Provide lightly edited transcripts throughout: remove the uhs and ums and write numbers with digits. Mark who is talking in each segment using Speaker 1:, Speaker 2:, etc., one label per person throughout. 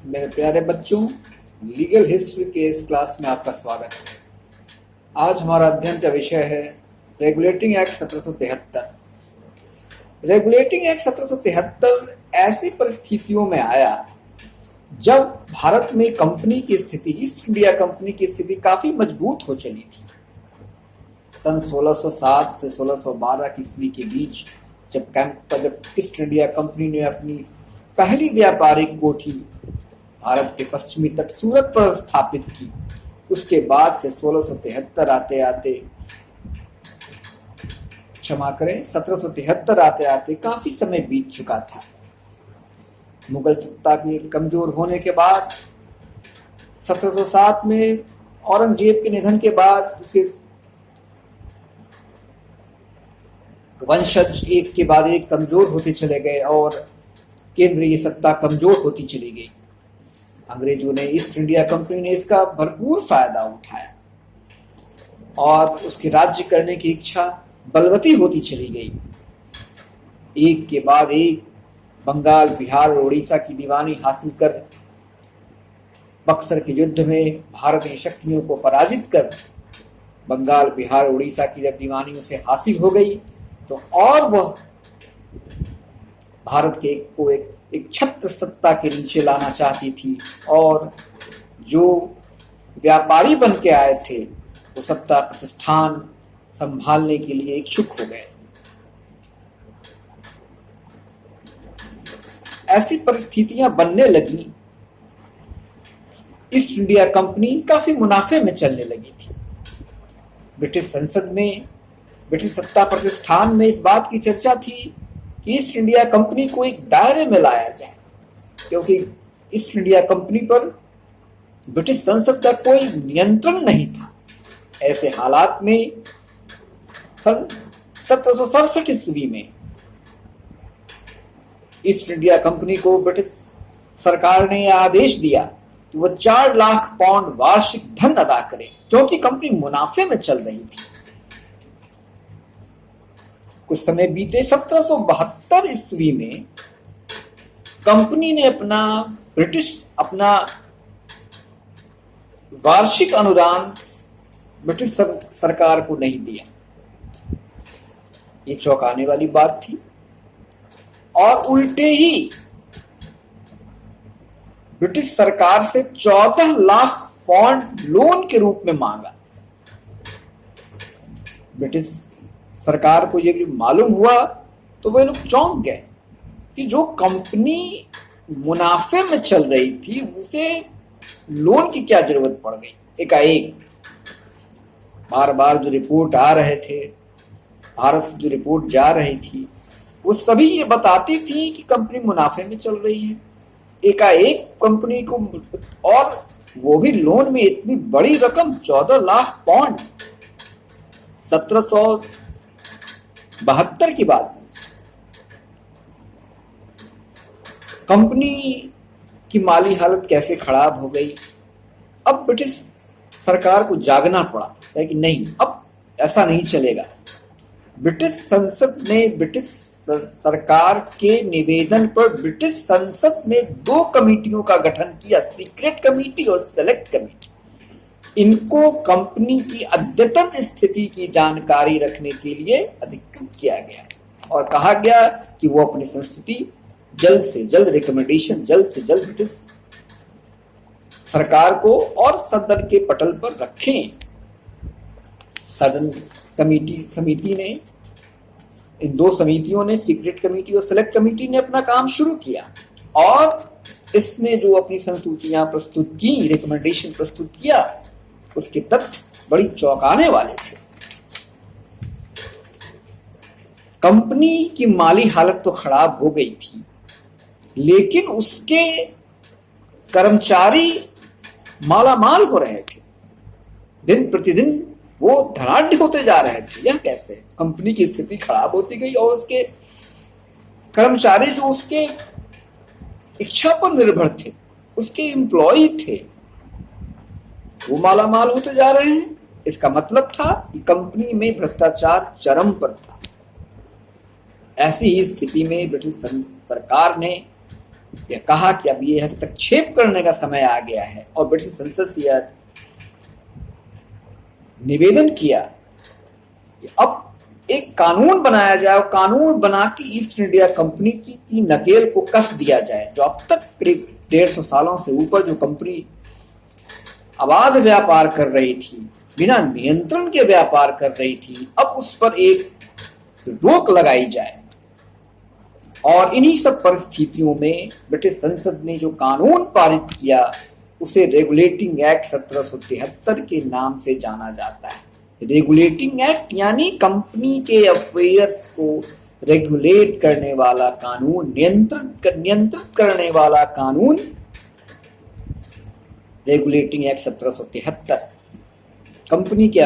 Speaker 1: मेरे प्यारे बच्चों, लीगल हिस्ट्री के इस क्लास में आपका स्वागत है। आज हमारा अध्ययन का विषय है रेगुलेटिंग एक्ट 1773। रेगुलेटिंग एक्ट 1773 ऐसी परिस्थितियों में आया जब भारत में कंपनी की स्थिति, ईस्ट इंडिया कंपनी की स्थिति काफी मजबूत हो चली थी। सन 1607 से 1612 की ईस्वी के बीच जब ईस्ट इंडिया कंपनी ने अपनी पहली व्यापारिक कोठी भारत के पश्चिमी तट सूरत पर स्थापित की, उसके बाद से 1773 आते आते काफी समय बीत चुका था। मुगल सत्ता के कमजोर होने के बाद 1707 में औरंगजेब के निधन के बाद उसके वंशज एक के बाद एक कमजोर होते चले गए और केंद्रीय सत्ता कमजोर होती चली गई। अंग्रेजों ने, ईस्ट इंडिया कंपनी ने इसका भरपूर फायदा उठाया और उसके राज्य करने की इच्छा बलवती होती चली गई। एक के बाद एक बंगाल, बिहार और उड़ीसा की दीवानी हासिल कर बक्सर के युद्ध में भारतीय शक्तियों को पराजित कर बंगाल, बिहार, उड़ीसा की जब दीवानी उसे हासिल हो गई तो और वह भारत के को एक छत्र सत्ता के नीचे लाना चाहती थी और जो व्यापारी बन के आए थे वो सत्ता प्रतिष्ठान संभालने के लिए इच्छुक हो गए। ऐसी परिस्थितियां बनने लगी, ईस्ट इंडिया कंपनी काफी मुनाफे में चलने लगी थी। ब्रिटिश संसद में, ब्रिटिश सत्ता प्रतिष्ठान में इस बात की चर्चा थी कि ईस्ट इंडिया कंपनी को एक दायरे में लाया जाए, क्योंकि ईस्ट इंडिया कंपनी पर ब्रिटिश संसद का कोई नियंत्रण नहीं था। ऐसे हालात में सन 1767 ईस्वी में ईस्ट इंडिया कंपनी को ब्रिटिश सरकार ने यह आदेश दिया कि वह 4 लाख पाउंड वार्षिक धन अदा करे, क्योंकि कंपनी मुनाफे में चल रही थी। कुछ समय बीते 1772 ईस्वी में कंपनी ने अपना वार्षिक अनुदान ब्रिटिश सरकार को नहीं दिया। ये चौंकाने वाली बात थी और उल्टे ही ब्रिटिश सरकार से 14 लाख पाउंड लोन के रूप में मांगा। ब्रिटिश सरकार को ये भी मालूम हुआ तो वे लोग चौंक गए कि जो कंपनी मुनाफे में चल रही थी उसे लोन की क्या जरूरत पड़ गई। एकाएक बार बार जो रिपोर्ट आ रहे थे, भारत से जो रिपोर्ट जा रही थी, वो सभी ये बताती थी कि कंपनी मुनाफे में चल रही है। एकाएक कंपनी को, और वो भी लोन में इतनी बड़ी रकम 14 लाख पाउंड, 1772 की बात। कंपनी की माली हालत कैसे खराब हो गई। अब ब्रिटिश सरकार को जागना पड़ा कि नहीं, अब ऐसा नहीं चलेगा। ब्रिटिश संसद ने, ब्रिटिश सरकार के निवेदन पर ब्रिटिश संसद ने 2 कमेटियों का गठन किया, सीक्रेट कमेटी और सेलेक्ट कमेटी। इनको कंपनी की अद्यतन स्थिति की जानकारी रखने के लिए अधिकृत किया गया और कहा गया कि वो अपनी संस्तुति जल्द से जल्द ब्रिटिश सरकार को और सदन के पटल पर रखें। सदन समिति ने, इन 2 समितियों ने, सीक्रेट कमेटी और सेलेक्ट कमेटी ने अपना काम शुरू किया और इसने जो अपनी संस्तुतियां प्रस्तुत की, रिकमेंडेशन प्रस्तुत किया, उसके तथ्य बड़ी चौंकाने वाले थे। कंपनी की माली हालत तो खराब हो गई थी, लेकिन उसके कर्मचारी मालामाल हो रहे थे। दिन प्रतिदिन वो धनाढ्य होते जा रहे थे। यह कैसे? कंपनी की स्थिति खराब होती गई और उसके कर्मचारी जो उसके इच्छा पर निर्भर थे, उसके एम्प्लॉय थे, वो मालामाल होते जा रहे हैं। इसका मतलब था कि कंपनी में भ्रष्टाचार चरम पर था। ऐसी ही स्थिति में ब्रिटिश सरकार ने यह कहा कि अब ये हस्तक्षेप करने का समय आ गया है और ब्रिटिश संसद से यह निवेदन किया कि अब एक कानून बनाया जाए और कानून बना के ईस्ट इंडिया कंपनी की नकेल को कस दिया जाए। जो अब तक करीब 150 सालों से ऊपर जो कंपनी अबाध व्यापार कर रही थी, बिना नियंत्रण के व्यापार कर रही थी, अब उस पर एक रोक लगाई जाए। और इन्हीं सब परिस्थितियों में ब्रिटिश संसद ने जो कानून पारित किया उसे रेगुलेटिंग एक्ट 1773 के नाम से जाना जाता है। रेगुलेटिंग एक्ट यानी कंपनी के अफेयर्स को रेगुलेट करने वाला कानून, नियंत्रित करने वाला कानून, रेगुलेटिंग एक्ट 1773। कंपनी के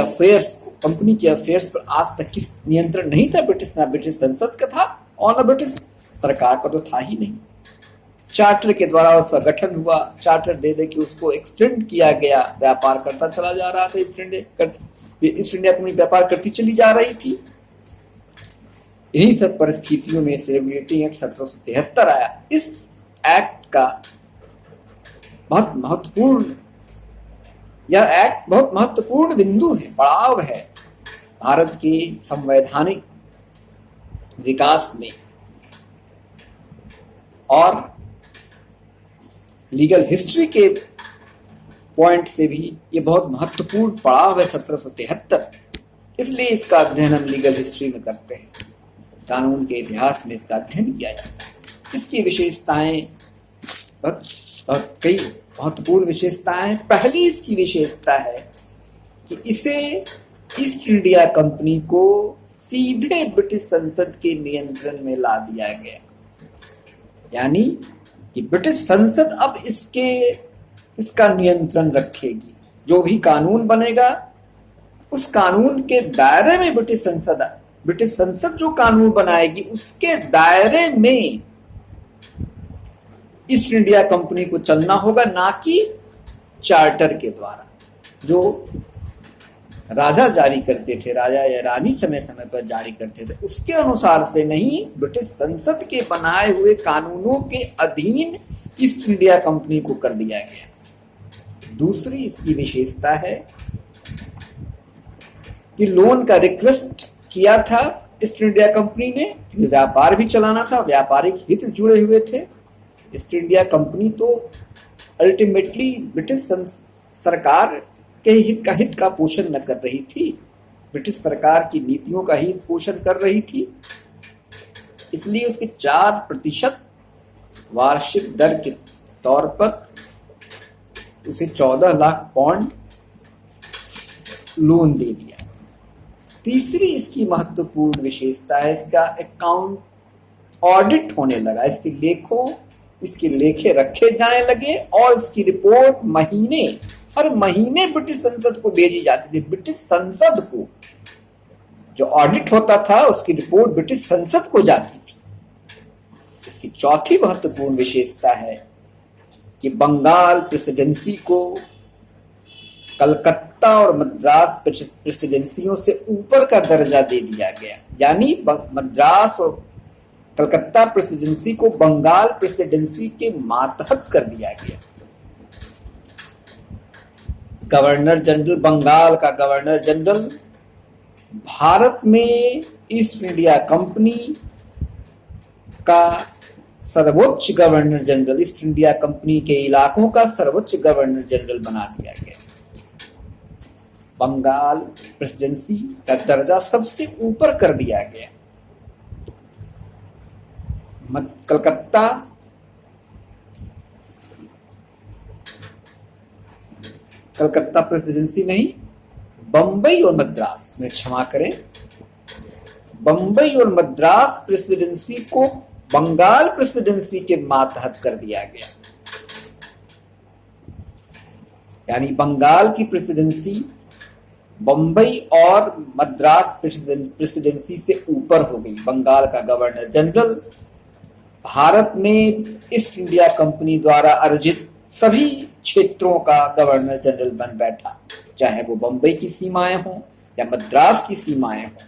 Speaker 1: अफेयर्स पर आज तक किस नियंत्रण नहीं था ना ब्रिटिश संसद का था और न ब्रिटिश सरकार का तो था ही नहीं। चार्टर के द्वारा उसका गठन हुआ, चार्टर दे के उसको एक्सटेंड किया गया, व्यापार करता चला जा रहा था। ईस्ट इंडिया कंपनी व्यापार करती चली जा रही थी। इन्हीं सब परिस्थितियों में रेगुलेटिंग एक्ट 1773 आया। इस एक्ट का बहुत महत्वपूर्ण बिंदु है, पड़ाव है भारत के संवैधानिक विकास में और लीगल हिस्ट्री के पॉइंट से भी ये बहुत महत्वपूर्ण पड़ाव है 1773। इसलिए इसका अध्ययन हम लीगल हिस्ट्री में करते हैं, कानून के इतिहास में इसका अध्ययन किया जाता है। इसकी विशेषताएं कई महत्वपूर्ण विशेषताएं। पहली इसकी विशेषता है कि इसे ईस्ट इंडिया कंपनी को सीधे ब्रिटिश संसद के नियंत्रण में ला दिया गया, यानी कि ब्रिटिश संसद अब इसका नियंत्रण रखेगी। जो भी कानून बनेगा उस कानून के दायरे में ब्रिटिश संसद जो कानून बनाएगी उसके दायरे में ईस्ट इंडिया कंपनी को चलना होगा, ना कि चार्टर के द्वारा जो राजा जारी करते थे, राजा या रानी समय समय पर जारी करते थे, उसके अनुसार से नहीं, ब्रिटिश संसद के बनाए हुए कानूनों के अधीन ईस्ट इंडिया कंपनी को कर दिया गया। दूसरी इसकी विशेषता है कि लोन का रिक्वेस्ट किया था ईस्ट इंडिया कंपनी ने, व्यापार भी चलाना था, व्यापारिक हित जुड़े हुए थे। ईस्ट इंडिया कंपनी तो अल्टीमेटली ब्रिटिश सरकार के हित का पोषण न कर रही थी, ब्रिटिश सरकार की नीतियों का हित पोषण कर रही थी। इसलिए उसके 4% वार्षिक दर के तौर पर उसे 14 लाख पाउंड लोन दे दिया। तीसरी इसकी महत्वपूर्ण विशेषता है इसका अकाउंट ऑडिट होने लगा। इसके लेखे रखे जाने लगे और इसकी रिपोर्ट हर महीने ब्रिटिश संसद को भेजी जाती थी। ब्रिटिश संसद को जो ऑडिट होता था उसकी रिपोर्ट ब्रिटिश संसद को जाती थी। इसकी चौथी महत्वपूर्ण विशेषता है कि बंगाल प्रेसिडेंसी को कलकत्ता और मद्रास प्रेसिडेंसियों से ऊपर का दर्जा दे दिया गया, यानी मद्रास और कलकत्ता प्रेसिडेंसी को बंगाल प्रेसिडेंसी के मातहत कर दिया गया। गवर्नर जनरल, बंगाल का गवर्नर जनरल भारत में ईस्ट इंडिया कंपनी का सर्वोच्च governor general, east India company के इलाकों का सर्वोच्च गवर्नर जनरल बना दिया गया। बंगाल प्रेसिडेंसी का दर्जा सबसे ऊपर कर दिया गया। कलकत्ता प्रेसिडेंसी नहीं, बंबई और मद्रास में, क्षमा करें, बंबई और मद्रास प्रेसिडेंसी को बंगाल प्रेसिडेंसी के मातहत कर दिया गया। यानी बंगाल की प्रेसिडेंसी बंबई और मद्रास प्रेसिडेंसी से ऊपर हो गई। बंगाल का गवर्नर जनरल भारत में ईस्ट इंडिया कंपनी द्वारा अर्जित सभी क्षेत्रों का गवर्नर जनरल बन बैठा, चाहे वो बंबई की सीमाएं हों या मद्रास की सीमाएं हों।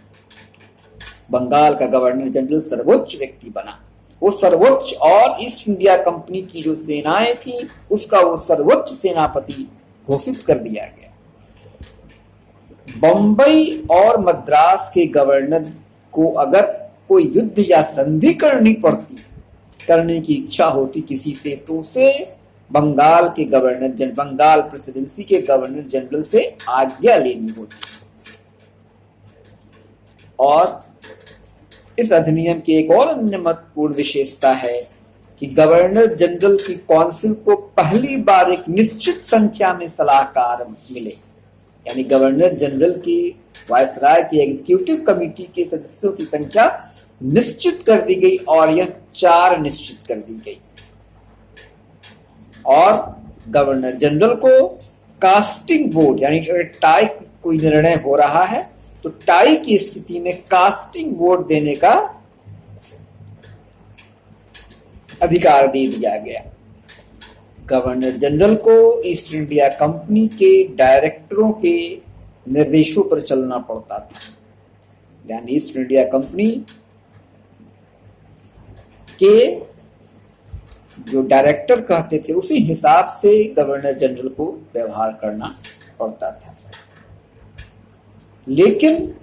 Speaker 1: बंगाल का गवर्नर जनरल सर्वोच्च व्यक्ति बना वो सर्वोच्च, और ईस्ट इंडिया कंपनी की जो सेनाएं थी उसका वो सर्वोच्च सेनापति घोषित कर दिया गया। बंबई और मद्रास के गवर्नर को अगर कोई युद्ध या संधि करने की इच्छा होती किसी से, तो उसे बंगाल प्रेसिडेंसी के गवर्नर जनरल से आज्ञा लेनी होती। और इस अधिनियम की एक और अन्य महत्वपूर्ण विशेषता है कि गवर्नर जनरल की काउंसिल को पहली बार एक निश्चित संख्या में सलाहकार मिले, यानी गवर्नर जनरल की वायसराय की एग्जीक्यूटिव कमेटी के सदस्यों की संख्या निश्चित कर दी गई, और यह 4 निश्चित कर दी गई। और गवर्नर जनरल को कास्टिंग वोट, यानी टाई कोई निर्णय हो रहा है तो टाई की स्थिति में कास्टिंग वोट देने का अधिकार दे दिया गया। गवर्नर जनरल को ईस्ट इंडिया कंपनी के डायरेक्टरों के निर्देशों पर चलना पड़ता था, यानी ईस्ट इंडिया कंपनी के जो डायरेक्टर कहते थे उसी हिसाब से गवर्नर जनरल को व्यवहार करना पड़ता था। लेकिन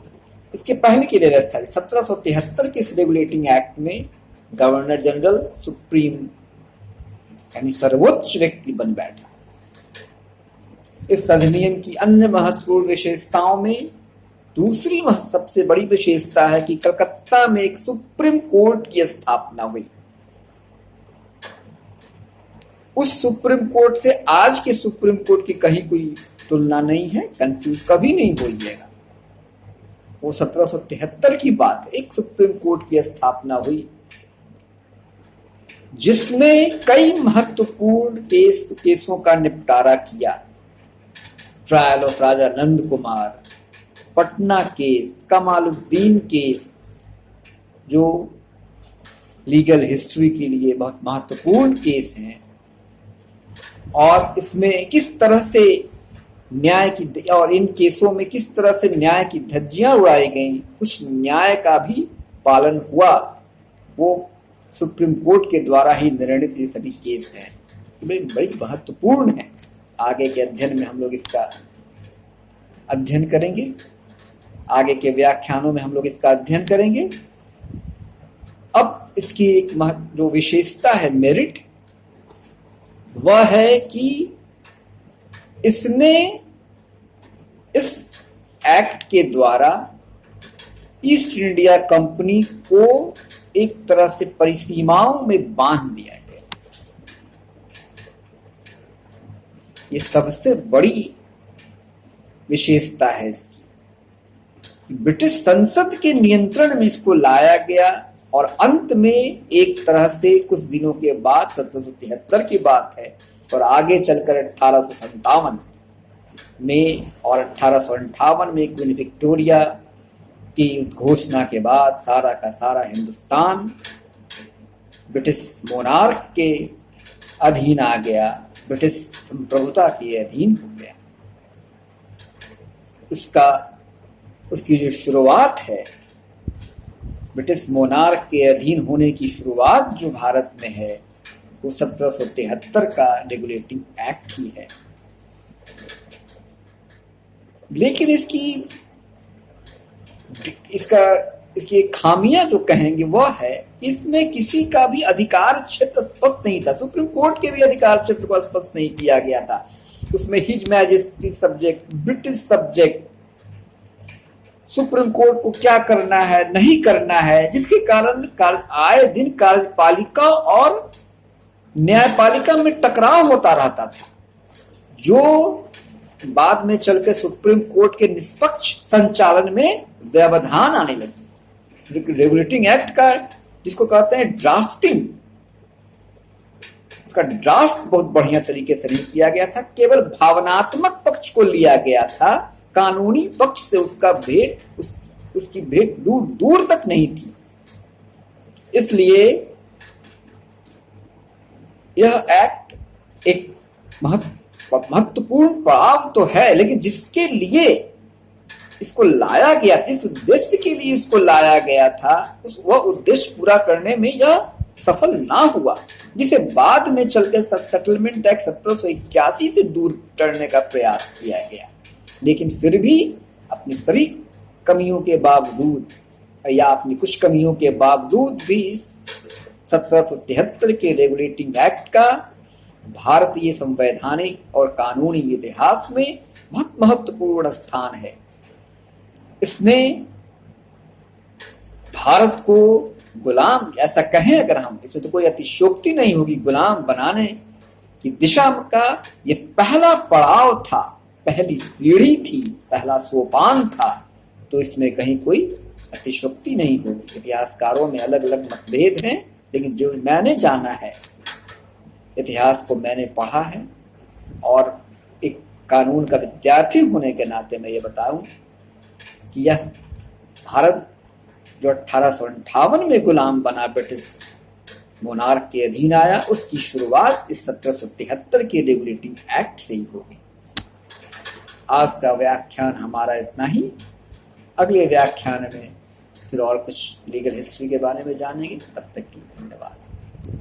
Speaker 1: इसके पहले की व्यवस्था 1773 के इस रेगुलेटिंग एक्ट में गवर्नर जनरल सुप्रीम यानी सर्वोच्च व्यक्ति बन बैठा। इस अधिनियम की अन्य महत्वपूर्ण विशेषताओं में दूसरी सबसे बड़ी विशेषता है कि कलकत्ता में एक सुप्रीम कोर्ट की स्थापना हुई। उस सुप्रीम कोर्ट से आज के सुप्रीम कोर्ट की कहीं कोई तुलना नहीं है, कंफ्यूज कभी नहीं होइएगा। वो 1773 की बात है, एक सुप्रीम कोर्ट की स्थापना हुई जिसने कई महत्वपूर्ण केसों का निपटारा किया। Trial of Raja Nand Kumar, Patna case, Kamaluddin case, जो लीगल हिस्ट्री के लिए बहुत महत्वपूर्ण केस हैं, और इसमें किस तरह से और इन केसों में किस तरह से न्याय की धज्जियां उड़ाई गई, कुछ न्याय का भी पालन हुआ, वो सुप्रीम कोर्ट के द्वारा ही निर्णित ये सभी केस हैं। बड़ी महत्वपूर्ण है। आगे के अध्ययन में हम लोग इसका अध्ययन करेंगे, आगे के व्याख्यानों में हम लोग इसका अध्ययन करेंगे। अब इसकी एक जो विशेषता है, मेरिट, वह है कि इसने इस एक्ट के द्वारा ईस्ट इंडिया कंपनी को एक तरह से परिसीमाओं में बांध दिया गया। ये सबसे बड़ी विशेषता है इसकी। ब्रिटिश संसद के नियंत्रण में इसको लाया गया, और अंत में एक तरह से कुछ दिनों के बाद 1773 की बात है, और आगे चलकर 1857 में और 1858 में क्वीन विक्टोरिया की घोषणा के बाद सारा का सारा हिंदुस्तान ब्रिटिश मोनार्क के अधीन आ गया, ब्रिटिश संप्रभुता के अधीन हो गया। उसकी जो शुरुआत है, ब्रिटिश मोनार्क के अधीन होने की शुरुआत जो भारत में है, वो 1773 का रेगुलेटिंग एक्ट ही है। लेकिन इसकी खामियां जो कहेंगे वह है, इसमें किसी का भी अधिकार क्षेत्र स्पष्ट नहीं था। सुप्रीम कोर्ट के भी अधिकार क्षेत्र को स्पष्ट नहीं किया गया था। उसमें his majesty subject, British subject, supreme court को क्या करना है नहीं करना है, जिसके कारण आए दिन कार्यपालिका और न्यायपालिका में टकराव होता रहता था, जो बाद में चलकर सुप्रीम कोर्ट के निष्पक्ष संचालन में व्यवधान आने लगी। रेगुलेटिंग एक्ट का जिसको कहते हैं ड्राफ्टिंग, उसका ड्राफ्ट बहुत बढ़िया तरीके से नहीं किया गया था, केवल भावनात्मक पक्ष को लिया गया था, कानूनी पक्ष से उसकी भेंट दूर दूर तक नहीं थी। इसलिए यह एक्ट एक महत्वपूर्ण पड़ाव तो है, लेकिन जिसके लिए इसको लाया गया, जिस उद्देश्य के लिए इसको लाया गया था, वह उद्देश्य पूरा करने में यह सफल ना हुआ, जिसे बाद में चलकर सेटलमेंट एक्ट 1781 से दूर करने का प्रयास किया गया, लेकिन फिर भी अपनी सभी कमियों के बावजूद या अपनी कुछ कमियों के बावजूद भी 1773 के रेगुलेटिंग एक्ट का भारतीय संवैधानिक और कानूनी इतिहास में बहुत महत्वपूर्ण स्थान है। इसने भारत को गुलाम, ऐसा कहें अगर हम, इसमें तो कोई अतिशयोक्ति नहीं होगी, गुलाम बनाने की दिशा का ये पहला पड़ाव था, पहली सीढ़ी थी, पहला सोपान था, तो इसमें कहीं कोई अतिशयोक्ति नहीं होगी। इतिहासकारों में अलग अलग मतभेद हैं, लेकिन जो मैंने जाना है, इतिहास को मैंने पढ़ा है, और एक कानून का विद्यार्थी होने के नाते मैं ये बताऊं कि यह भारत जो 1858 में गुलाम बना, ब्रिटिश मोनार्क के अधीन आया, उसकी शुरुआत इस 1773 के रेगुलेटिंग एक्ट से ही होगी। आज का व्याख्यान हमारा इतना ही। अगले व्याख्यान में फिर और कुछ लीगल हिस्ट्री के बारे में जानेंगे। तब तक के लिए धन्यवाद।